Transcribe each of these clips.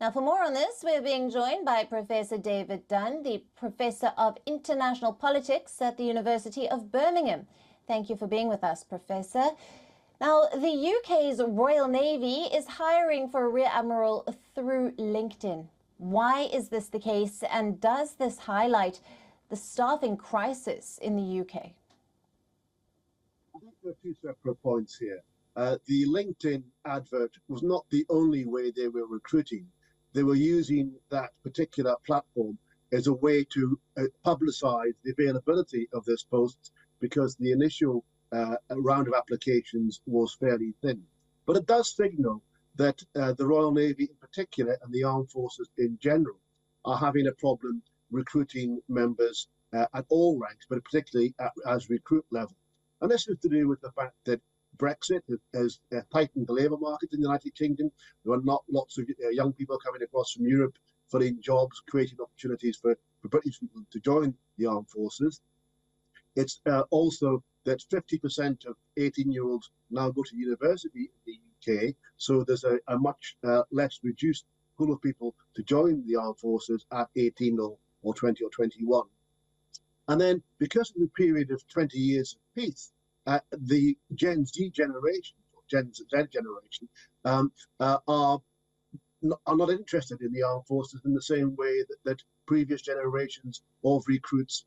Now, for more on this, we're being joined by Professor David Dunn, the Professor of International Politics at the University of Birmingham. Thank you for being with us, Professor. Now, the UK's Royal Navy is hiring for a Rear Admiral through LinkedIn. Why is this the case, and does this highlight the staffing crisis in the UK? I think there are two separate points here. The LinkedIn advert was not the only way they were recruiting. They were using that particular platform as a way to publicize the availability of this post, because the initial round of applications was fairly thin. But it does signal that the Royal Navy in particular and the armed forces in general are having a problem recruiting members at all ranks, but particularly as recruit level. And this is to do with the fact that Brexit has tightened the labour market in the United Kingdom. There are not lots of young people coming across from Europe filling jobs, creating opportunities for British people to join the armed forces. It's also that 50% of 18-year-olds now go to university in the UK, so there's a much less reduced pool of people to join the armed forces at 18 or 20 or 21. And then, because of the period of 20 years of peace, the Gen Z generation, or Gen Z generation, are not interested in the armed forces in the same way that previous generations of recruits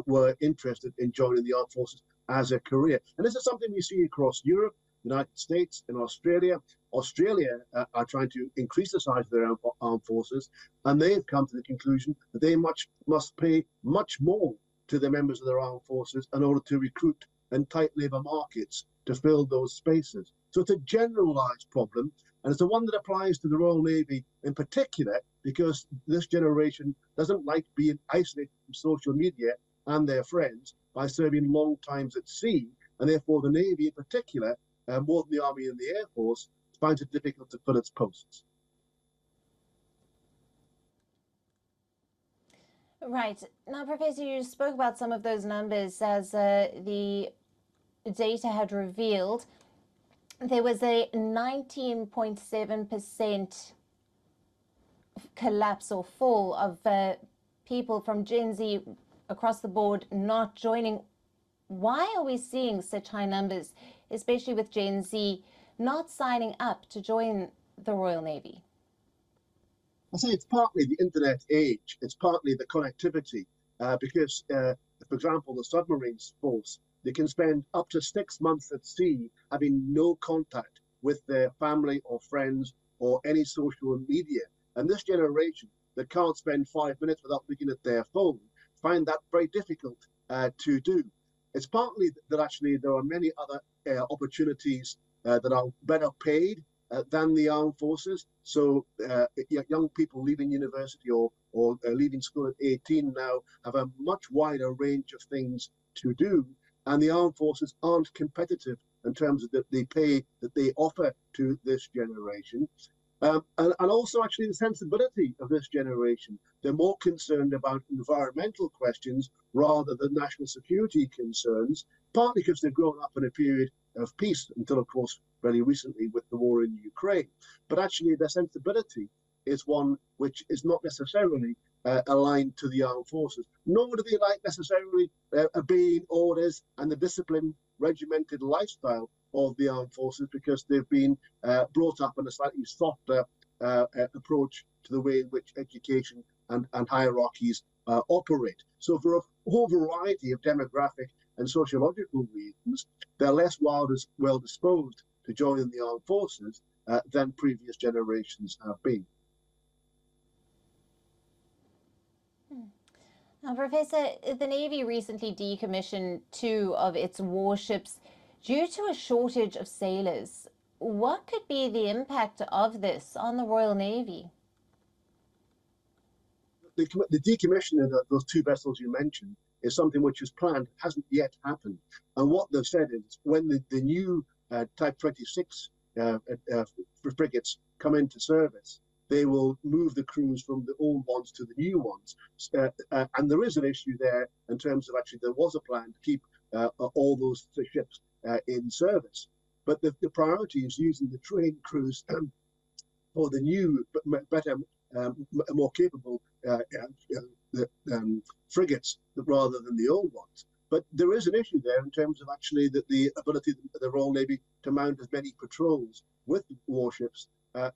were interested in joining the armed forces as a career. And this is something we see across Europe, the United States, and Australia. Australia are trying to increase the size of their armed forces, and they've come to the conclusion that they must pay much more to the members of their armed forces in order to recruit in tight labour markets to fill those spaces. So it's a generalised problem, and it's the one that applies to the Royal Navy in particular, because this generation doesn't like being isolated from social media and their friends by serving long times at sea, and therefore the Navy in particular, more than the Army and the Air Force, finds it difficult to fill its posts. Right. Now, Professor, you spoke about some of those numbers as the data had revealed. There was a 19.7% collapse or fall of people from Gen Z across the board not joining. Why are we seeing such high numbers, especially with Gen Z not signing up to join the Royal Navy? I say it's partly the internet age, it's partly the connectivity, because, for example, the submarines force, they can spend up to 6 months at sea having no contact with their family or friends or any social media. And this generation that can't spend 5 minutes without looking at their phone find that very difficult to do. It's partly that actually there are many other opportunities that are better paid than the armed forces. So young people leaving university or leaving school at 18 now have a much wider range of things to do, and the armed forces aren't competitive in terms of the pay that they offer to this generation. And also actually the sensibility of this generation. They're more concerned about environmental questions rather than national security concerns, partly because they've grown up in a period of peace until, of course, very recently with the war in Ukraine. But actually their sensibility is one which is not necessarily aligned to the armed forces, nor do they like necessarily obeying orders and the disciplined, regimented lifestyle of the armed forces, because they've been brought up in a slightly softer approach to the way in which education and hierarchies operate. So for a whole variety of demographic and sociological reasons, they're less well disposed to join in the armed forces than previous generations have been. Now, Professor, the Navy recently decommissioned 2 of its warships due to a shortage of sailors. What could be the impact of this on the Royal Navy? The decommissioning of those 2 vessels you mentioned is something which was planned, hasn't yet happened. And what they've said is when the new Type 26 frigates come into service, they will move the crews from the old ones to the new ones. And there is an issue there in terms of actually there was a plan to keep all those ships in service. But the priority is using the trained crews for the new, better more capable frigates rather than the old ones. But there is an issue there in terms of actually that the ability of the Royal Navy to mount as many patrols with warships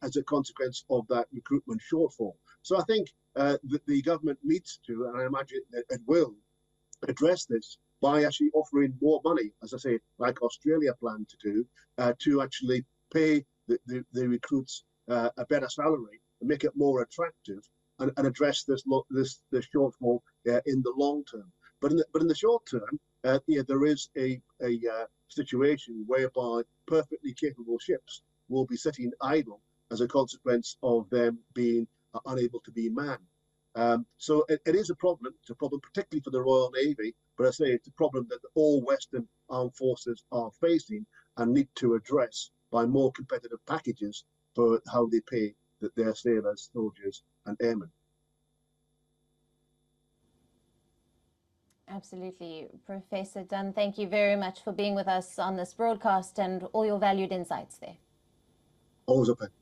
as a consequence of that recruitment shortfall. So I think that the government needs to, and I imagine that it will, address this by actually offering more money, as I say, like Australia planned to do, to actually pay the recruits a better salary and make it more attractive, and address this shortfall in the long term. But in the short term, there is a situation whereby perfectly capable ships will be sitting idle as a consequence of them being unable to be manned. So it is a problem. It's a problem particularly for the Royal Navy, but I say it's a problem that all Western armed forces are facing and need to address by more competitive packages for how they pay their sailors, soldiers, and airmen. Absolutely. Professor Dunn, thank you very much for being with us on this broadcast and all your valued insights there. Always a pleasure.